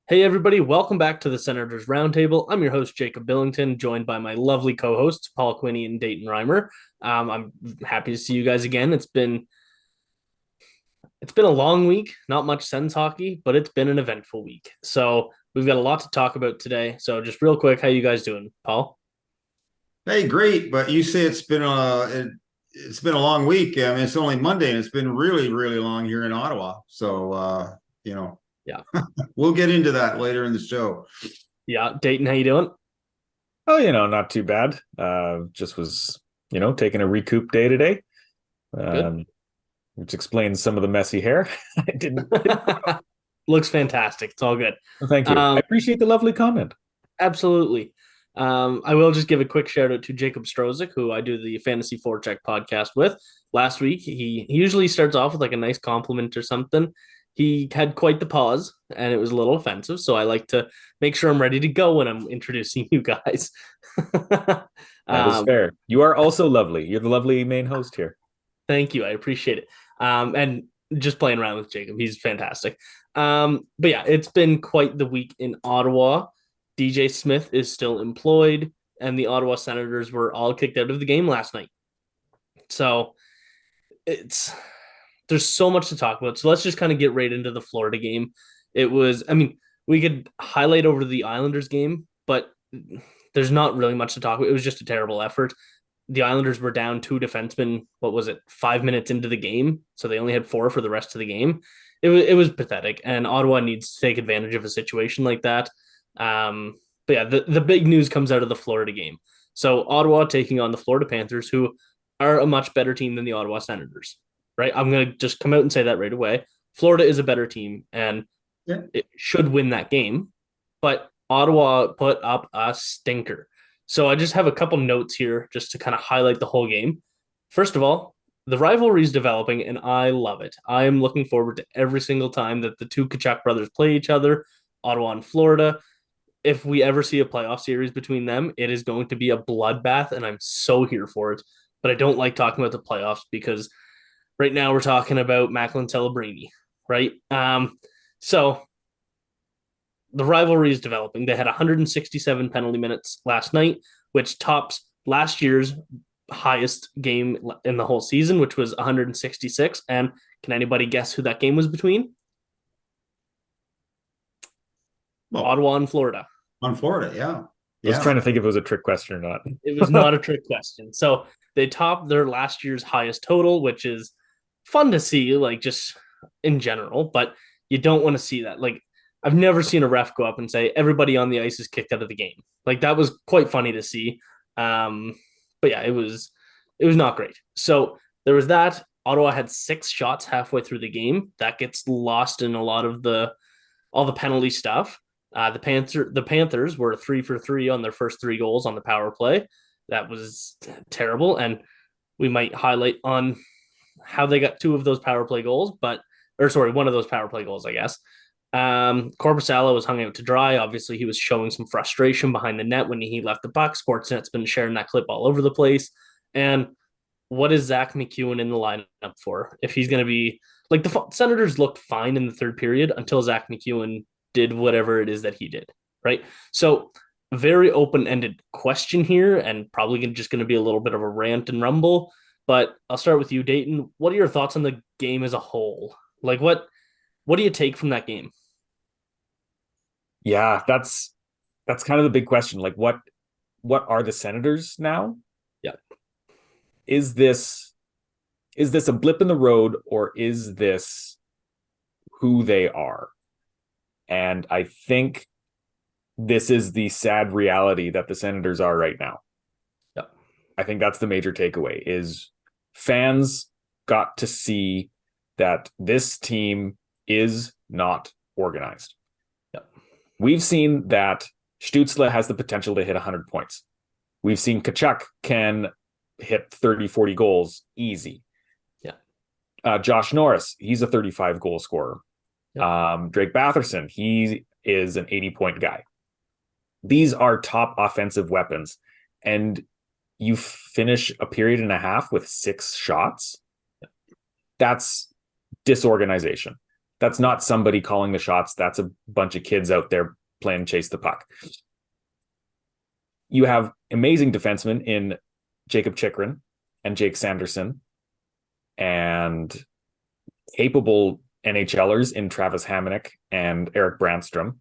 Hey, everybody, welcome back to the Senators Roundtable. I'm your host, Jacob Billington, joined by my lovely co hosts, Paul Quinney and Dayton Reimer. I'm happy to see you guys again. It's been a long week, not much Sens hockey, but it's been an eventful week. So we've got a lot to talk about today. So just real quick, how you guys doing, Paul? Hey, great. But you say it's been a long week. I mean, it's only Monday and it's been really, really long here in Ottawa. So you know, Yeah. we'll get into that later in the show. Yeah. Dayton, how you doing? Oh, not too bad. Just was, taking a recoup day today, Good. um, which explains some of the messy hair. I didn't. Looks fantastic. It's all good. Thank you. I Um, appreciate the lovely comment. Absolutely. I will just give a quick shout out to Jacob Strozik, who I do the Fantasy Forecheck podcast with. Last week, he usually starts off with like a nice compliment or something. He had quite the pause, and it was a little offensive. So I like to make sure I'm ready to go when I'm introducing you guys. That is um, fair. You are also lovely. You're the lovely main host here. Thank you. I appreciate it. And just playing around with Jacob, he's fantastic. But yeah, it's been quite the week in Ottawa. DJ Smith is still employed, and the Ottawa Senators were all kicked out of the game last night. So it's there's so much to talk about. So let's just kind of get right into the Florida game. I mean, we could highlight over the Islanders game, but there's not really much to talk about. It was just a terrible effort. The Islanders were down two defensemen. What was it? 5 minutes into the game, so they only had four for the rest of the game. It was pathetic, and Ottawa needs to take advantage of a situation like that. But yeah, the big news comes out of the Florida game. So Ottawa taking on the Florida Panthers, who are a much better team than the Ottawa Senators. Right? I'm gonna just come out and say that right away. Florida is a better team, and Yeah. it should win that game. But Ottawa put up a stinker. So I just have a couple notes here just to kind of highlight the whole game. First of all, the rivalry is developing, and I love it. I am looking forward to every single time that the two Kachuk brothers play each other, Ottawa and Florida. If we ever see a playoff series between them, it is going to be a bloodbath, and I'm so here for it. But I don't like talking about the playoffs because right now we're talking about Macklin Celebrini, right? So the rivalry is developing. They had 167 penalty minutes last night, which tops last year's highest game in the whole season, which was 166. And can anybody guess who that game was between? Well, Ottawa and Florida. on Florida, yeah. I was Yeah. trying to think if it was a trick question or It was not. not a trick question. So they topped their last year's highest total, which is fun to see, like just in general, but you don't want to see that. Like, I've never seen a ref go up and say everybody on the ice is kicked out of the game. Like that was quite funny to see. But yeah, it was not great. So there was that. Ottawa had 6 shots halfway through the game. That gets lost in a lot of the all the penalty stuff. The Panthers were 3 for 3 on their first 3 goals on the power play. That was terrible, and we might highlight on how they got two of those power play goals, but or sorry, one of those power play goals, I guess. Corpusalo was hung out to dry. Obviously, he was showing some frustration behind the net when he left the puck. Sportsnet's been sharing that clip all over the place. And what is Zach McEwen in the lineup for? If he's going to be like the Senators looked fine in the third period until Zach McEwen did whatever it is that he did, right? So, very open ended question here, and probably just going to be a little bit of a rant and rumble. But I'll start with you, Dayton. What are your thoughts on the game as a whole? Like, what do you take from that game? Yeah, that's kind of the big question. Like, what are the Senators now? Yeah, Is this a blip in the road, or is this who they are? And I think this is the sad reality that the Senators are right now. yeah, I think that's the major takeaway is fans got to see that this team is not organized. yeah, We've seen that Stützle has the potential to hit 100 points. We've seen Kachuk can hit 30, 40 goals easy. yeah, Josh Norris, he's a 35 goal scorer. yeah, Drake Batherson, he is an 80-point guy. These are top offensive weapons. And you finish a period and a half with 6 shots. That's disorganization. That's not somebody calling the shots. That's a bunch of kids out there playing chase the puck. You have amazing defensemen in Jacob Chikrin and Jake Sanderson, and capable NHLers in Travis Hamonic and Eric Brandstrom.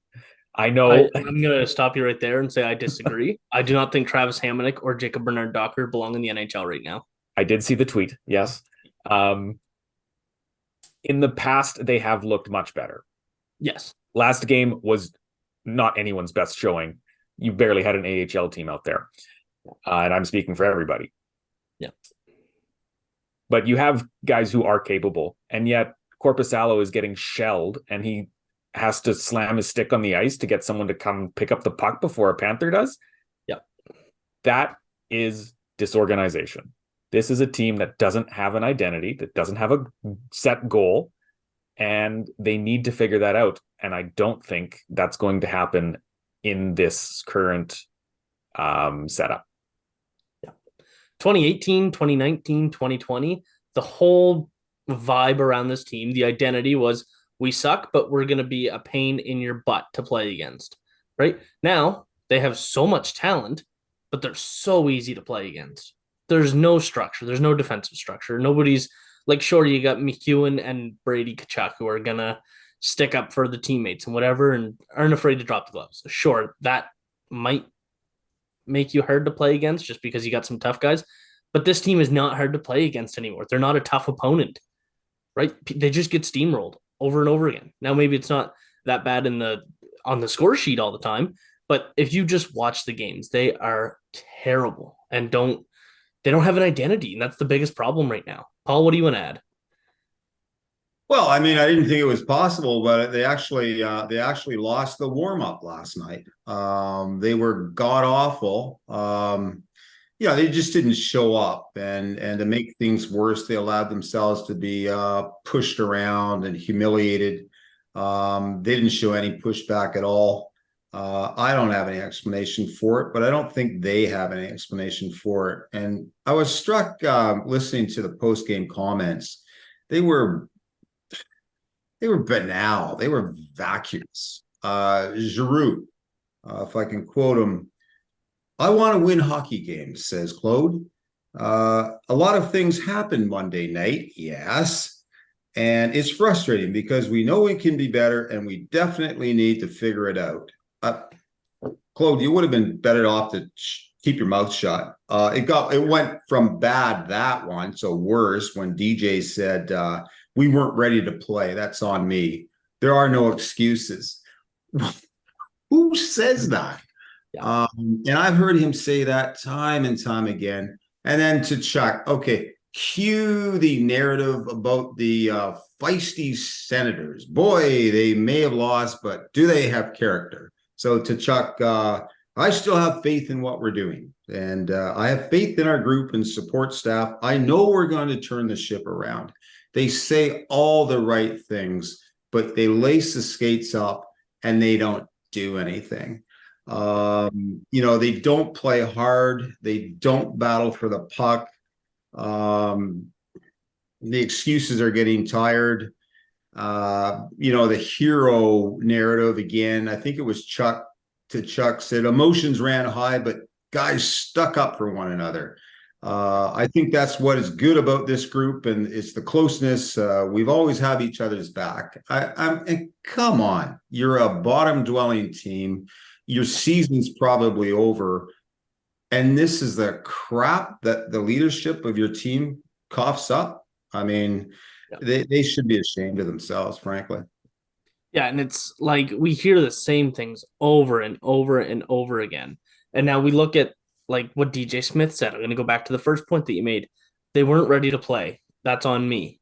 I know. I'm going to stop you right there and say I disagree. I do not think Travis Hamonic or Jacob Bernard Docker belong in the NHL right now. I did see the tweet. Yes. In the past, they have looked much better. Yes. Last game was not anyone's best showing. You barely had an AHL team out there. And I'm speaking for everybody. Yeah. But you have guys who are capable, and yet Korpisalo is getting shelled, and he has to slam his stick on the ice to get someone to come pick up the puck before a Panther does. Yeah. That is disorganization. This is a team that doesn't have an identity, that doesn't have a set goal, and they need to figure that out. And I don't think that's going to happen in this current setup. Yeah. 2018, 2019, 2020, the whole vibe around this team, the identity was, we suck, but we're going to be a pain in your butt to play against, right? Now, they have so much talent, but they're so easy to play against. There's no structure. There's no defensive structure. Nobody's like, sure, you got McEwen and Brady Tkachuk who are going to stick up for the teammates and whatever and aren't afraid to drop the gloves. Sure, that might make you hard to play against just because you got some tough guys, but this team is not hard to play against anymore. They're not a tough opponent, right? They just get steamrolled over and over again. Now, maybe it's not that bad on the score sheet all the time, but if you just watch the games, they are terrible and they don't have an identity, and that's the biggest problem right now. Paul, what do you want to add? Well, I mean, I didn't think it was possible, but they actually lost the warm up last night. They were god awful. They just didn't show up, and to make things worse, they allowed themselves to be pushed around and humiliated. They didn't show any pushback at all. I don't have any explanation for it, but I don't think they have any explanation for it. And I was struck listening to the post-game comments. They were banal. They were vacuous. Giroux, if I can quote him, "I want to win hockey games," says Claude. A lot of things happen Monday night, yes. And it's frustrating because we know we can be better and we definitely need to figure it out. Claude, you would have been better off to keep your mouth shut. It went from bad that one, so worse when DJ said we weren't ready to play. That's on me. There are no excuses. Who says that? Yeah. And I've heard him say that time and time again. And then to Chuck, okay, cue the narrative about the feisty Senators. Boy, they may have lost, but do they have character? So to Chuck, I still have faith in what we're doing. And I have faith in our group and support staff. I know we're going to turn the ship around. They say all the right things, but they lace the skates up and they don't do anything. They don't play hard. They don't battle for the puck. The excuses are getting tired. The hero narrative again. I think it was Chuck said emotions ran high, but guys stuck up for one another. I think that's what is good about this group, and it's the closeness. We've always had each other's back. And come on, you're a bottom-dwelling team. Your season's probably over, and this is the crap that the leadership of your team coughs up. I mean, they should be ashamed of themselves, frankly. Yeah, and it's like we hear the same things over and over and over again. And now we look at like what DJ Smith said. I'm going to go back to the first point that you made. They weren't ready to play. That's on me.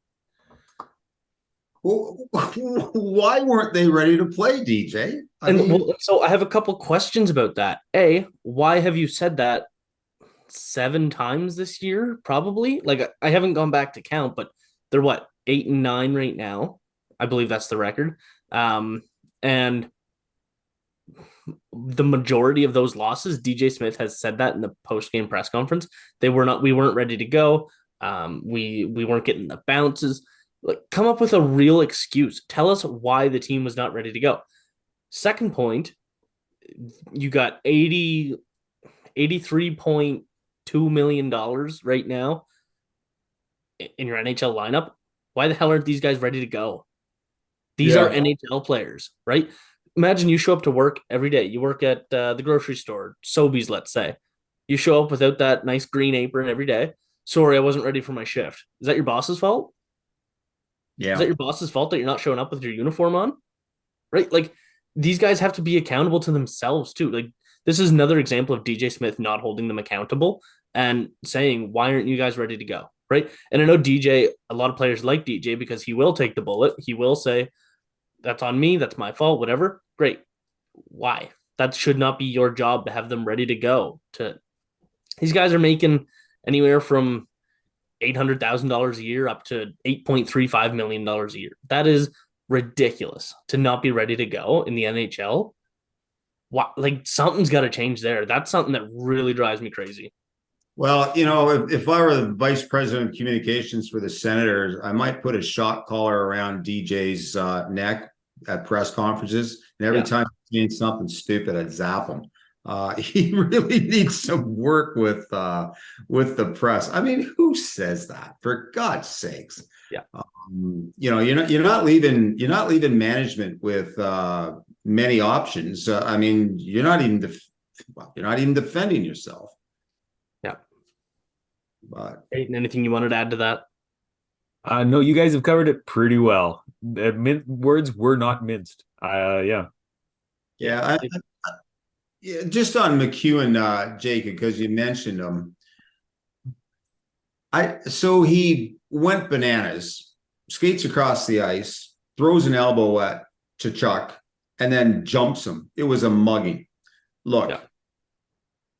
Well, why weren't they ready to play, DJ? So I have a couple questions about that. A, why have you said that 7 times this year? Probably. Like I haven't gone back to count, but they're 8 and 9 right now. I believe that's the record. And the majority of those losses, DJ Smith has said that in the post-game press conference. We weren't ready to go. We weren't getting the bounces. Like, come up with a real excuse. Tell us why the team was not ready to go. Second point, you got 83.2 million dollars right now in your NHL lineup. Why the hell aren't these guys ready to go? These are Yeah. NHL players, right? Imagine you show up to work every day. You work at the grocery store, Sobeys, let's say. You show up without that nice green apron every day. Sorry, I wasn't ready for my shift. Is that your boss's fault? Is that Yeah. your boss's fault that you're not showing up with your uniform on? Right? Like, these guys have to be accountable to themselves too. Like, this is another example of DJ Smith not holding them accountable and saying, why aren't you guys ready to go? Right. And I know DJ, a lot of players like DJ because he will take the bullet. He will say, that's on me. That's my fault. Whatever. Great. Why? That should not be your job to have them ready to go. To These guys are making anywhere from $800,000 a year up to $8.35 million a year. That is ridiculous to not be ready to go in the NHL. What, like, something's got to change there. That's something that really drives me crazy. Well, if I were the vice president of communications for the Senators, I might put a shot collar around DJ's neck at press conferences, and every time he means something stupid, I'd zap him. He really needs some work with the press. I mean, who says that? For God's sakes! Yeah. You're not leaving management with many options. I mean, you're not even defending yourself. Yeah. But Dayton, anything you wanted to add to that? No, you guys have covered it pretty well. Words were not minced. Yeah. Yeah, just on McEwen, Jacob, because you mentioned him. So he went bananas, skates across the ice, throws an elbow at Tkachuk, and then jumps him. It was a mugging. Look,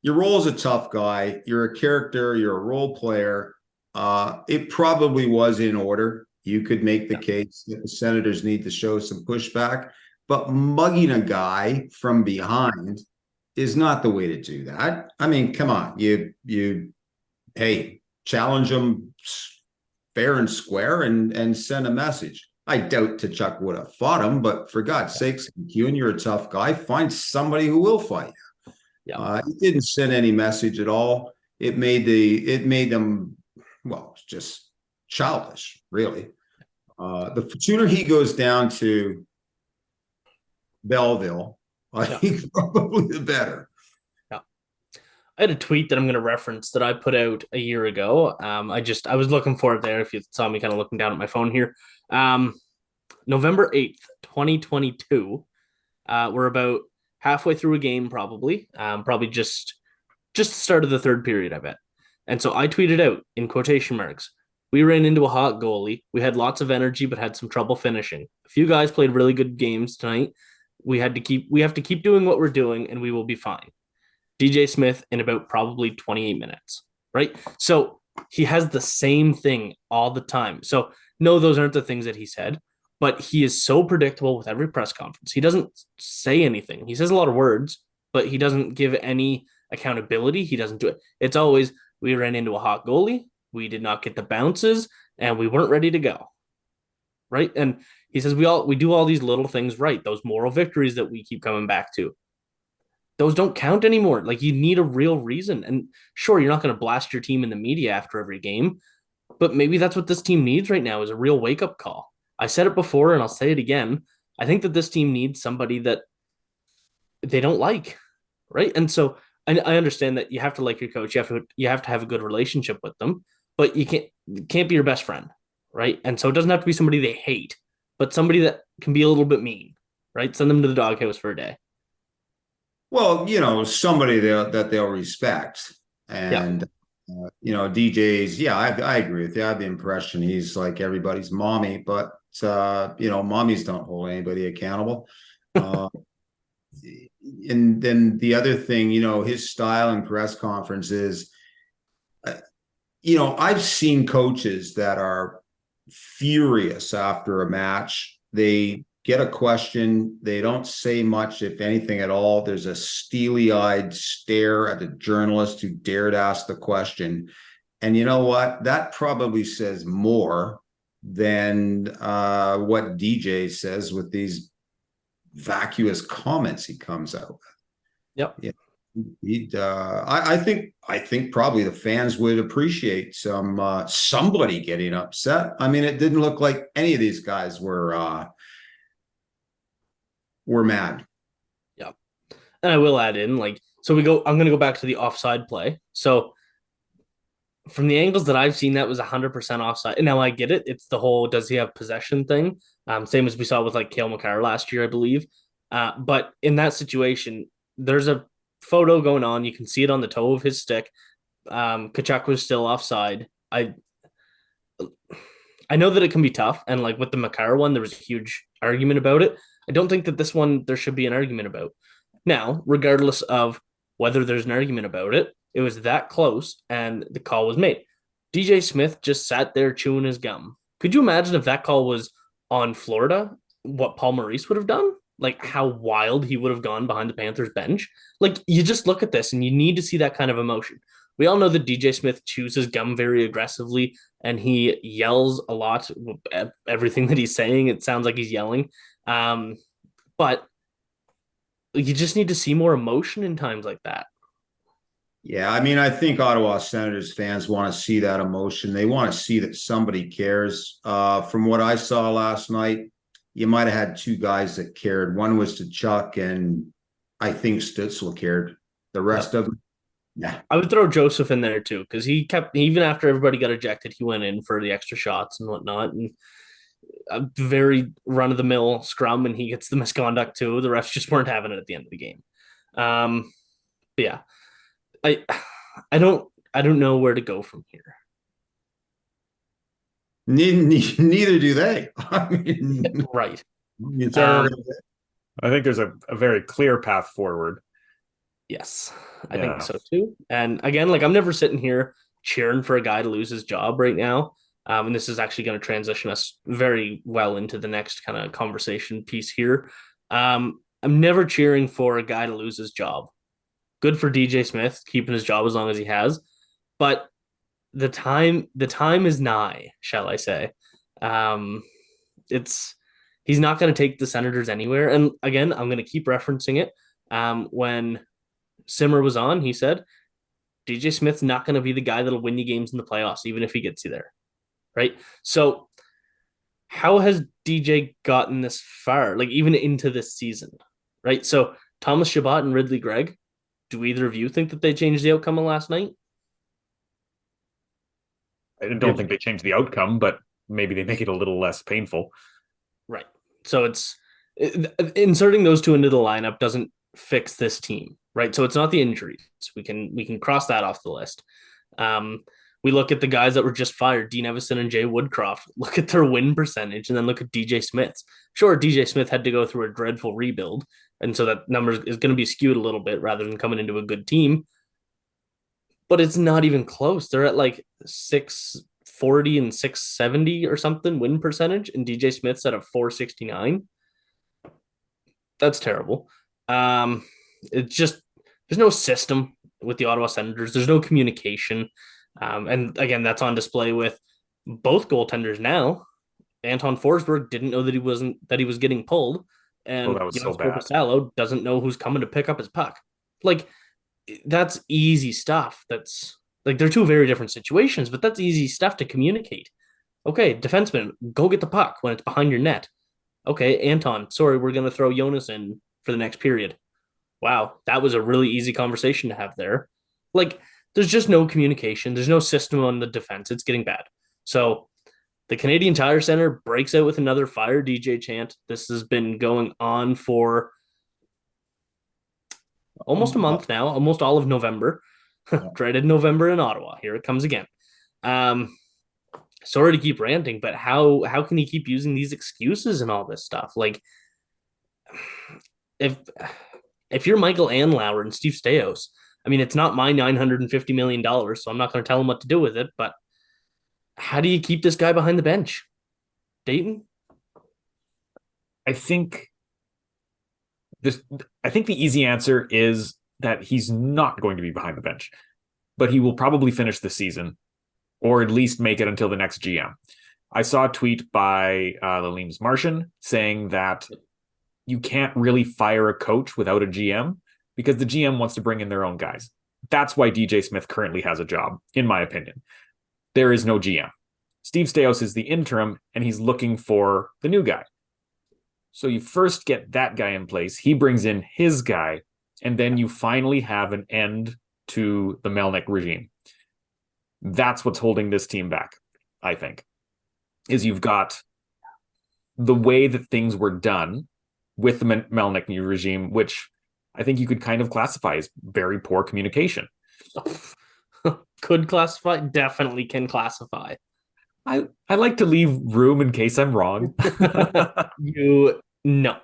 your role as a tough guy. You're a character. You're a role player. It probably was in order. You could make the case that the Senators need to show some pushback, but mugging a guy from behind is not the way to do that. I mean, come on, hey, challenge them fair and square and send a message. I doubt Tkachuk would have fought him, but for God's sakes, McEwen, you're a tough guy. Find somebody who will fight you. Yeah. It didn't send any message at all. It made them, well, just childish, really. The sooner he goes down to Belleville, I think probably the better. Yeah. I had a tweet that I'm going to reference that I put out a year ago. I was looking for it there. If you saw me kind of looking down at my phone here, November 8th, 2022. We're about halfway through a game, probably just the start of the third period, I bet. And so I tweeted out in quotation marks, we ran into a hot goalie. We had lots of energy, but had some trouble finishing. A few guys played really good games tonight. We have to keep doing what we're doing, and we will be fine. DJ Smith in about probably 28 minutes, right? So he has the same thing all the time. So no, those aren't the things that he said, but he is so predictable with every press conference. He doesn't say anything. He says a lot of words, but he doesn't give any accountability. He doesn't do it. It's always, we ran into a hot goalie. We did not get the bounces, and we weren't ready to go. Right. And he says we do all these little things right. Those moral victories that we keep coming back to, those don't count anymore. Like, you need a real reason. And sure, you're not going to blast your team in the media after every game, but maybe that's what this team needs right now, is a real wake up call. I said it before and I'll say it again. I think that this team needs somebody that they don't like. Right. And so I understand that you have to like your coach. You have to have a good relationship with them, but you can't be your best friend. Right. And so it doesn't have to be somebody they hate, but somebody that can be a little bit mean, right? Send them to the doghouse for a day. Well, somebody that they'll respect. And, DJs, I agree with you. I have the impression he's like everybody's mommy, but, mommies don't hold anybody accountable. And then the other thing, his style in press conferences, I've seen coaches that are furious after a match. They get a question. They don't say much, if anything at all. There's a steely-eyed stare at the journalist who dared ask the question. And you know what? That probably says more than what DJ says with these vacuous comments he comes out with. Yep. Yeah. I think probably the fans would appreciate somebody getting upset. I mean, it didn't look like any of these guys were mad. Yeah. And I will add in, like, I'm going to go back to the offside play. So from the angles that I've seen, that was 100% offside. And now I get it. It's the whole, does he have possession thing? Same as we saw with like Cale Makar last year, I believe. But in that situation, there's a photo going on. You can see it on the toe of his stick. Tkachuk was still offside. I know that it can be tough. And like with the Makar one, there was a huge argument about it. I don't think that this one there should be an argument about. Now, regardless of whether there's an argument about it, it was that close and the call was made. DJ Smith just sat there chewing his gum. Could you imagine if that call was on Florida, what Paul Maurice would have done? Like how wild he would have gone behind the Panthers bench? Like you just look at this and you need to see that kind of emotion. We all know that DJ Smith chews his gum very aggressively and he yells a lot at everything that he's saying. It sounds like he's yelling. But you just need to see more emotion in times like that. Yeah, I mean, I think Ottawa Senators fans want to see that emotion. They want to see that somebody cares. From what I saw last night, you might have had two guys that cared. One was Tkachuk, and I think Stützle cared. The rest of them, yeah. I would throw Joseph in there too, because he kept, even after everybody got ejected, he went in for the extra shots and whatnot. And a very run of the mill scrum, and he gets the misconduct too. The refs just weren't having it at the end of the game. But yeah. I don't know where to go from here. Neither do they. I mean, right. I think there's a very clear path forward. Yes, I think so too. And again, like I'm never sitting here cheering for a guy to lose his job right now. And this is actually going to transition us very well into the next kind of conversation piece here. I'm never cheering for a guy to lose his job. Good for DJ Smith keeping his job as long as he has, but the time is nigh, shall I say? He's not going to take the Senators anywhere. And again, I'm going to keep referencing it. When Simmer was on, he said DJ Smith's not going to be the guy that'll win you games in the playoffs, even if he gets you there, right? So, how has DJ gotten this far, like even into this season, right? So Thomas Chabot and Ridley Gregg. Do either of you think that they changed the outcome of last night? I don't think they changed the outcome, but maybe they make it a little less painful. Right. So inserting those two into the lineup doesn't fix this team, right? So it's not the injuries. We can cross that off the list. We look at the guys that were just fired, Dean Evison and Jay Woodcroft. Look at their win percentage, and then look at DJ Smith's. Sure, DJ Smith had to go through a dreadful rebuild, and so that number is going to be skewed a little bit rather than coming into a good team. But it's not even close. They're at like 640 and 670 or something win percentage, and DJ Smith's at a 469. That's terrible. It's just there's no system with the Ottawa Senators. There's no communication. And again, that's on display with both goaltenders now. Anton Forsberg didn't know that he was getting pulled, and that was so bad. Corpusalo doesn't know who's coming to pick up his puck. Like that's easy stuff. That's like they're two very different situations, but that's easy stuff to communicate. Okay, defenseman, go get the puck when it's behind your net. Okay, Anton, sorry, we're going to throw Jonas in for the next period. Wow, that was a really easy conversation to have there. Like, there's just no communication. There's no system on the defense. It's getting bad. So the Canadian Tire Center breaks out with another fire DJ chant. This has been going on for almost a month now, almost all of November. Dreaded November in Ottawa. Here it comes again. Sorry to keep ranting, but how can he keep using these excuses and all this stuff? Like, if you're Michael Anlauer and Steve Stais, I mean, it's not my $950 million, so I'm not going to tell him what to do with it, but how do you keep this guy behind the bench? Dayton? I think the easy answer is that he's not going to be behind the bench, but he will probably finish the season or at least make it until the next GM. I saw a tweet by Laleem's Martian saying that you can't really fire a coach without a GM because the GM wants to bring in their own guys. That's why DJ Smith currently has a job, in my opinion. There is no GM. Steve Staios is the interim, and he's looking for the new guy. So you first get that guy in place. He brings in his guy, and then you finally have an end to the Melnyk regime. That's what's holding this team back, I think, is you've got the way that things were done with the Melnyk regime, which I think you could kind of classify as very poor communication. Could classify, definitely can classify. I like to leave room in case I'm wrong. No.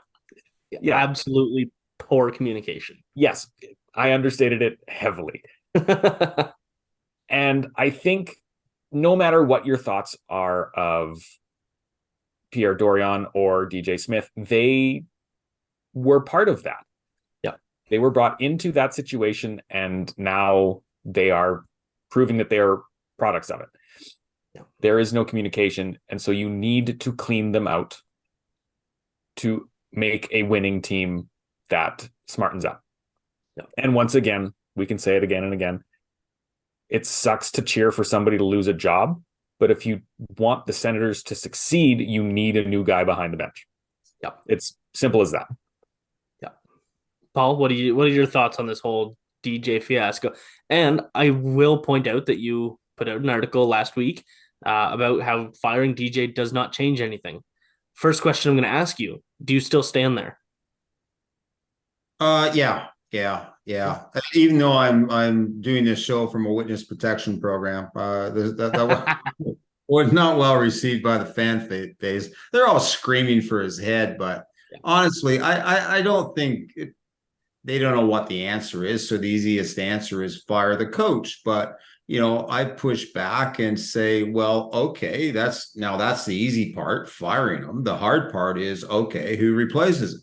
Yeah, absolutely poor communication. Yes, I understated it heavily. And I think no matter what your thoughts are of Pierre Dorion or DJ Smith, they were part of that. Yeah. They were brought into that situation, and now they are proving that they are products of it. Yeah. There is no communication, and so you need to clean them out to make a winning team that smartens up. Yeah. And once again, we can say it again and again, it sucks to cheer for somebody to lose a job, but if you want the Senators to succeed, you need a new guy behind the bench. Yeah. It's simple as that. Yeah. Paul, what are your thoughts on this whole DJ fiasco? And I will point out that you put out an article last week about how firing DJ does not change anything. First question I'm going to ask you, do you still stand there? Yeah. Even though I'm doing this show from a witness protection program, that was not well received by the fan base. They're all screaming for his head, but honestly, I don't think they don't know what the answer is. So the easiest answer is fire the coach. But I push back and say, well, okay, that's the easy part, firing him. The hard part is, okay, who replaces him?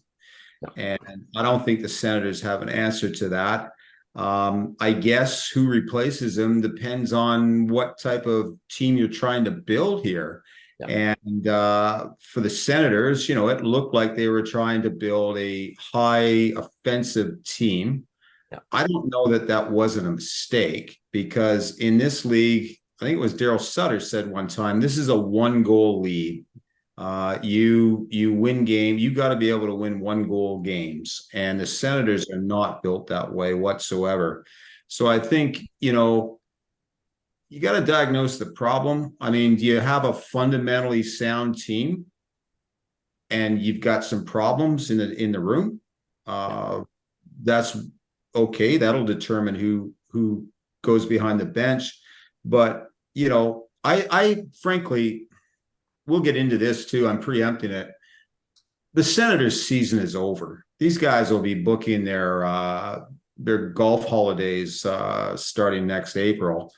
And I don't think the Senators have an answer to that. I guess who replaces him depends on what type of team you're trying to build here. Yeah. And for the Senators, it looked like they were trying to build a high offensive team. Yeah. I don't know that wasn't a mistake, because in this league, I think it was Daryl Sutter said one time, this is a 1-goal league. You win game. You got to be able to win 1-goal games, and the Senators are not built that way whatsoever. So I think you got to diagnose the problem. I mean, do you have a fundamentally sound team, and you've got some problems in the room? That's okay. That'll determine who goes behind the bench. But I frankly. We'll get into this too. I'm preempting it. The Senators' season is over. These guys will be booking their golf holidays starting next April.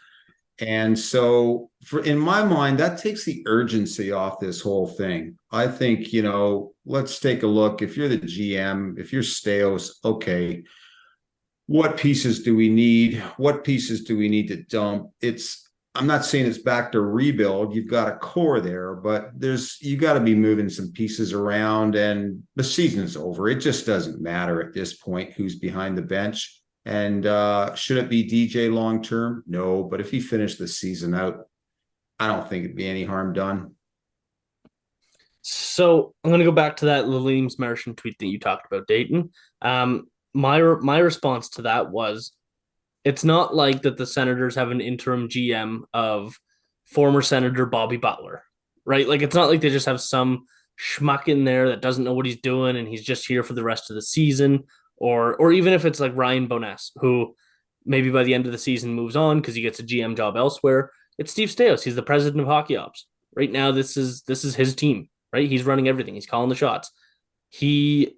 And so in my mind, that takes the urgency off this whole thing. I think, let's take a look. If you're the GM, if you're Staios, okay, what pieces do we need? What pieces do we need to dump? I'm not saying it's back to rebuild. You've got a core there, but you got to be moving some pieces around, and the season's over. It just doesn't matter at this point who's behind the bench. And should it be DJ long term? No, but if he finished the season out, I don't think it'd be any harm done. So I'm going to go back to that Laleem's Martian tweet that you talked about, Dayton. My response to that was, it's not like that the Senators have an interim GM of former Senator Bobby Butler, right? Like, it's not like they just have some schmuck in there that doesn't know what he's doing and he's just here for the rest of the season. Or even if it's like Ryan Bowness, who maybe by the end of the season moves on because he gets a GM job elsewhere. It's Steve Staios. He's the president of hockey ops. Right now, this is his team, right? He's running everything. He's calling the shots. He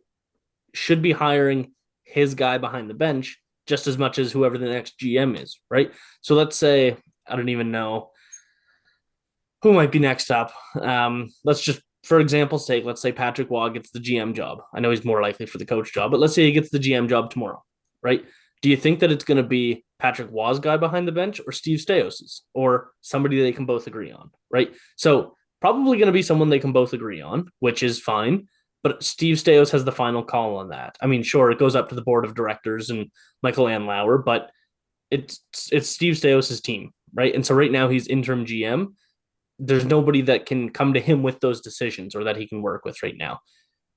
should be hiring his guy behind the bench just as much as whoever the next GM is, right? So let's say, I don't even know who might be next up. Let's just, for example's sake, let's say Patrick Waugh gets the GM job. I know he's more likely for the coach job, but let's say he gets the GM job tomorrow, right? Do you think that it's going to be Patrick Waugh's guy behind the bench or Steve Staios's, or somebody they can both agree on, right? So probably going to be someone they can both agree on, which is fine. But Steve Staios has the final call on that. I mean, sure, it goes up to the board of directors and Michael Andlauer, but it's Steve Staios' team, right? And so right now he's interim GM. There's nobody that can come to him with those decisions or that he can work with right now.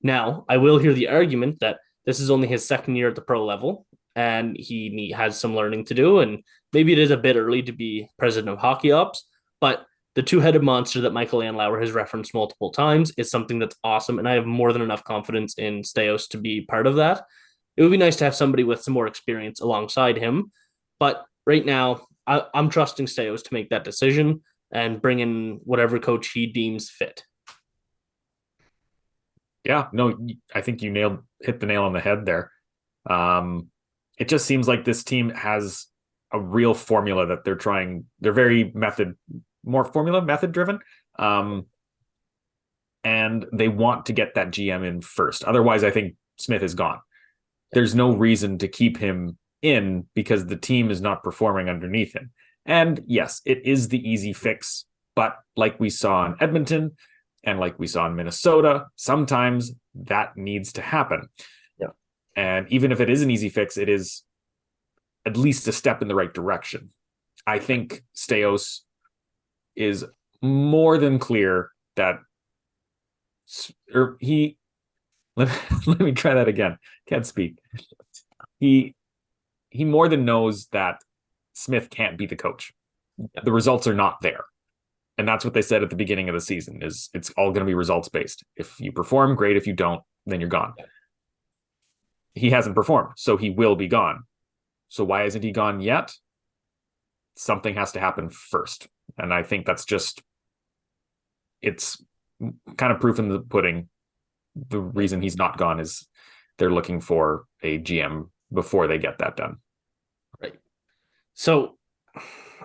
Now, I will hear the argument that this is only his second year at the pro level and he has some learning to do. And maybe it is a bit early to be president of hockey ops, but the two-headed monster that Michael Andlauer has referenced multiple times is something that's awesome. And I have more than enough confidence in Staios to be part of that. It would be nice to have somebody with some more experience alongside him. But right now, I'm trusting Staios to make that decision and bring in whatever coach he deems fit. Yeah, no, I think you hit the nail on the head there. It just seems like this team has a real formula that they're trying. They're very method driven. And they want to get that GM in first. Otherwise, I think Smith is gone. There's no reason to keep him in because the team is not performing underneath him. And yes, it is the easy fix, but like we saw in Edmonton and like we saw in Minnesota, sometimes that needs to happen. Yeah. And even if it is an easy fix, it is at least a step in the right direction. I think Staios is more than clear that let me try that again. Can't speak. He more than knows that Smith can't be the coach. The results are not there. And that's what they said at the beginning of the season is it's all going to be results based. If you perform, great. If you don't, then you're gone. He hasn't performed, so he will be gone. So why isn't he gone yet? Something has to happen first. And I think that's it's kind of proof in the pudding. The reason he's not gone is they're looking for a GM before they get that done. Right. So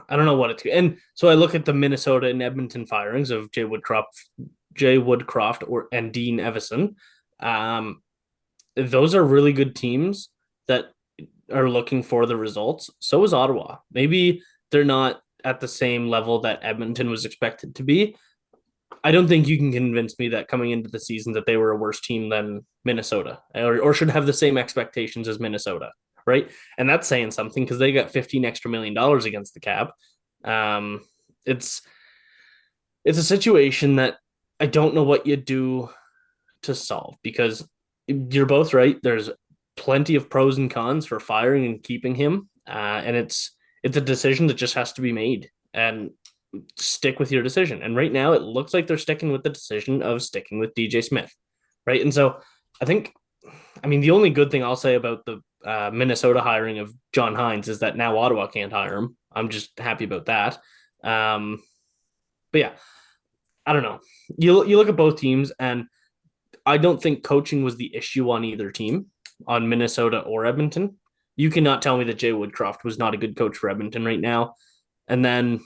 I don't know what it's. And so I look at the Minnesota and Edmonton firings of Jay Woodcroft and Dean Evison. Those are really good teams that are looking for the results. So is Ottawa. Maybe they're not at the same level that Edmonton was expected to be. I don't think you can convince me that coming into the season that they were a worse team than Minnesota or should have the same expectations as Minnesota, right? And that's saying something because they got $15 extra million against the cap. It's a situation that I don't know what you do to solve because you're both right. There's plenty of pros and cons for firing and keeping him, and it's a decision that just has to be made and stick with your decision. And right now, it looks like they're sticking with the decision of sticking with DJ Smith, right? And so I mean, the only good thing I'll say about the Minnesota hiring of John Hines is that now Ottawa can't hire him. I'm just happy about that. But yeah, I don't know. You look at both teams, and I don't think coaching was the issue on either team, on Minnesota or Edmonton. You cannot tell me that Jay Woodcroft was not a good coach for Edmonton right now. And then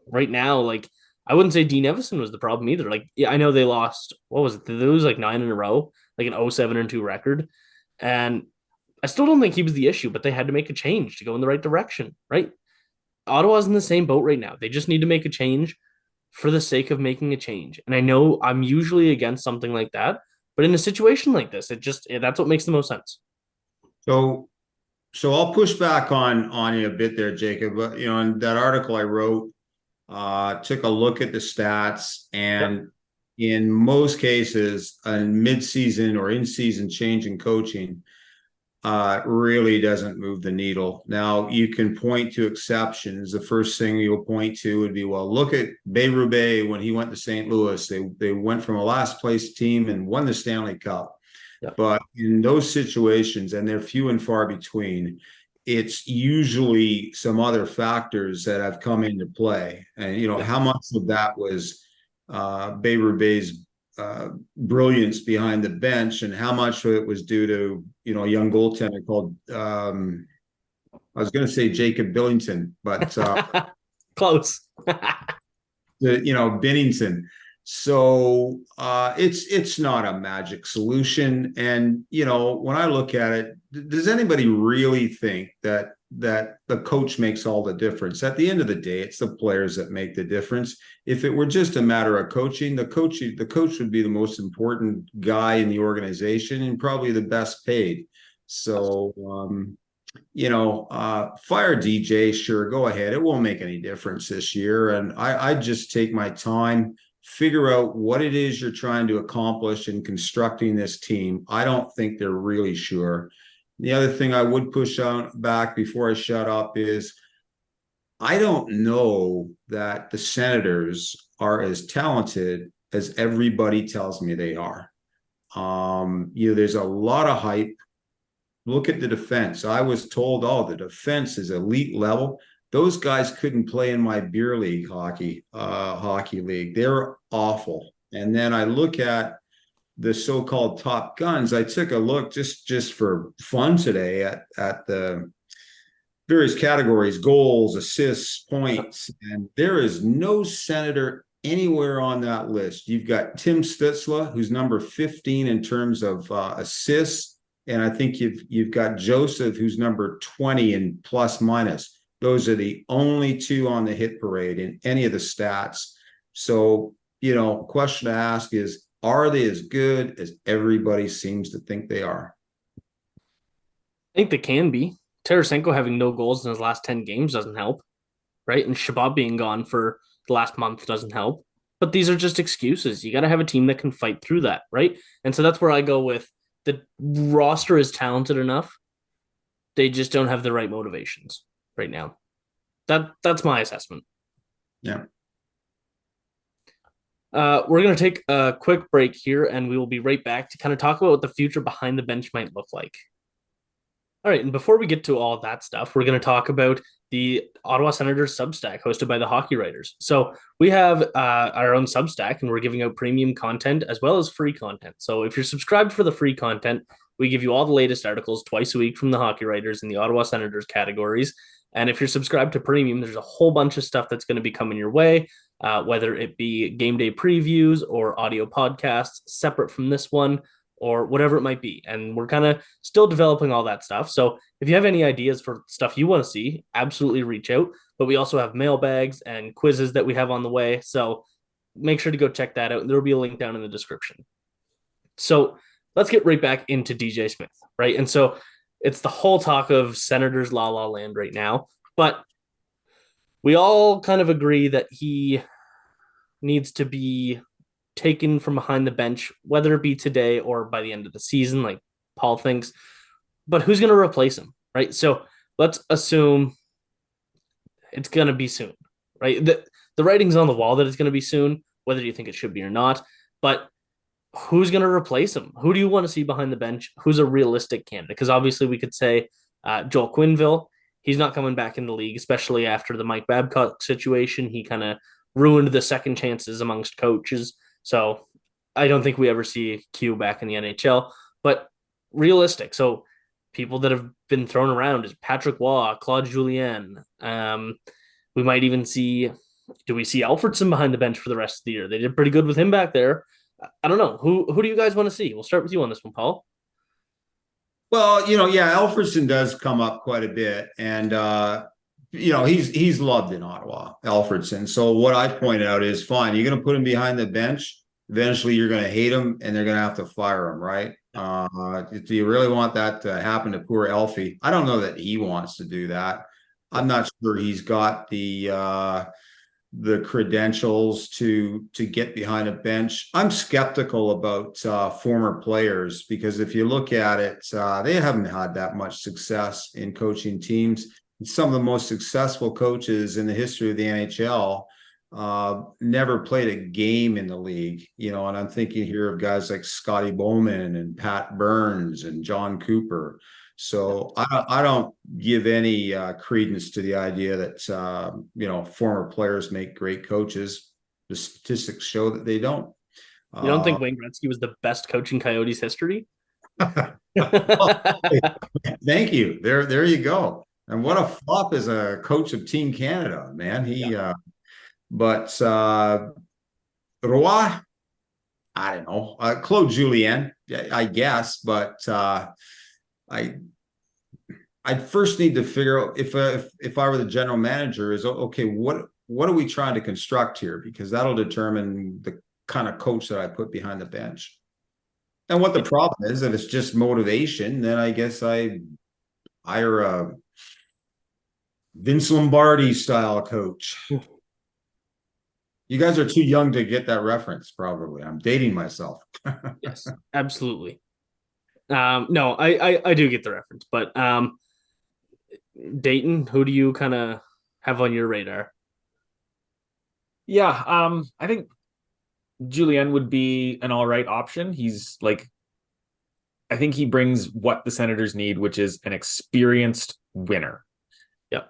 right now, like, I wouldn't say Dean Evison was the problem either. Like, yeah, I know they lost, what was it? They lose like 9 in a row, like an 0-7-2 record. And I still don't think he was the issue, but they had to make a change to go in the right direction, right? Ottawa's in the same boat right now. They just need to make a change for the sake of making a change. And I know I'm usually against something like that, but in a situation like this, that's what makes the most sense. So I'll push back on you a bit there, Jacob. But in that article I wrote, took a look at the stats, and in most cases, a mid-season or in-season change in coaching really doesn't move the needle. Now, you can point to exceptions. The first thing you'll point to would be, well, look at Berube when he went to St. Louis. They went from a last-place team and won the Stanley Cup. Yeah. But in those situations, and they're few and far between, it's usually some other factors that have come into play. And, how much of that was Berube's brilliance behind the bench, and how much of it was due to, a young goaltender called, I was going to say Jacob Billington, but close. Binnington. So it's not a magic solution. And when I look at it, does anybody really think that the coach makes all the difference? At the end of the day, it's the players that make the difference. If it were just a matter of coaching, the coach would be the most important guy in the organization and probably the best paid. So fire DJ, sure, go ahead. It won't make any difference this year. And I just take my time, figure out what it is you're trying to accomplish in constructing this team. I don't think they're really sure. The other thing I would push on back before I shut up is I don't know that the Senators are as talented as everybody tells me they are. There's a lot of hype. Look at the defense. I was told, the defense is elite level. Those guys couldn't play in my beer league hockey league. They're awful. And then I look at the so-called top guns. I took a look just for fun today at the various categories: goals, assists, points, and there is no Senator anywhere on that list. You've got Tim Stützle, who's number 15 in terms of assists. And I think you've got Joseph, who's number 20 in plus minus. Those are the only two on the hit parade in any of the stats. So, question to ask is, are they as good as everybody seems to think they are? I think they can be. Tarasenko having no goals in his last 10 games doesn't help, right? And Shabbat being gone for the last month doesn't help. But these are just excuses. You got to have a team that can fight through that, right? And so that's where I go with the roster is talented enough. They just don't have the right motivations right now. That's my assessment. Yeah. We're going to take a quick break here, and we will be right back to kind of talk about what the future behind the bench might look like. All right, and before we get to all that stuff, we're going to talk about the Ottawa Senators Substack hosted by the Hockey Writers. So we have our own Substack, and we're giving out premium content as well as free content. So if you're subscribed for the free content, we give you all the latest articles twice a week from the Hockey Writers in the Ottawa Senators categories. And if you're subscribed to premium, there's a whole bunch of stuff that's going to be coming your way, whether it be game day previews or audio podcasts separate from this one, or whatever it might be. And we're kind of still developing all that stuff. So if you have any ideas for stuff you want to see, absolutely reach out. But we also have mailbags and quizzes that we have on the way. So make sure to go check that out. There will be a link down in the description. So let's get right back into DJ Smith, right? And so it's the whole talk of Senators La La Land right now. But we all kind of agree that he needs to be taken from behind the bench, whether it be today or by the end of the season, like Paul thinks. But who's going to replace him, right? So let's assume it's going to be soon, right? The writing's on the wall that it's going to be soon, whether you think it should be or not. But who's going to replace him? Who do you want to see behind the bench? Who's a realistic candidate? Because obviously we could say Joel Quenneville. He's not coming back in the league, especially after the Mike Babcock situation. He kind of ruined the second chances amongst coaches. So I don't think we ever see Q back in the NHL, but realistic. So people that have been thrown around is Patrick Waugh, Claude Julien. We might even see, do we see Alfredson behind the bench for the rest of the year? They did pretty good with him back there. I don't know. Who do you guys want to see? We'll start with you on this one, Paul. Well, Alfredson does come up quite a bit, and he's loved in Ottawa, Alfredson. So what I point out is, fine, you're going to put him behind the bench. Eventually, you're going to hate him, and they're going to have to fire him, right? Do you really want that to happen to poor Elfie? I don't know that he wants to do that. I'm not sure he's got the credentials to get behind a bench. I'm skeptical about former players, because if you look at it, they haven't had that much success in coaching teams. Some of the most successful coaches in the history of the NHL never played a game in the league, and I'm thinking here of guys like Scotty Bowman and Pat Burns and John Cooper. So I don't give any credence to the idea that former players make great coaches. The statistics show that they don't. You don't think Wayne Gretzky was the best coach in Coyotes history? Well, thank you. There you go. And what a flop as a coach of Team Canada, man. Roy, I don't know. Claude Julien, I guess, but I'd first need to figure out if I were the general manager is okay, what are we trying to construct here? Because that'll determine the kind of coach that I put behind the bench. And what the problem is, if it's just motivation, then I guess I hire a Vince Lombardi style coach. You guys are too young to get that reference, probably. I'm dating myself. Yes, absolutely. No, I do get the reference, but Dayton, who do you kind of have on your radar? Yeah, I think Julien would be an all right option. He's like, I think he brings what the Senators need, which is an experienced winner. Yep.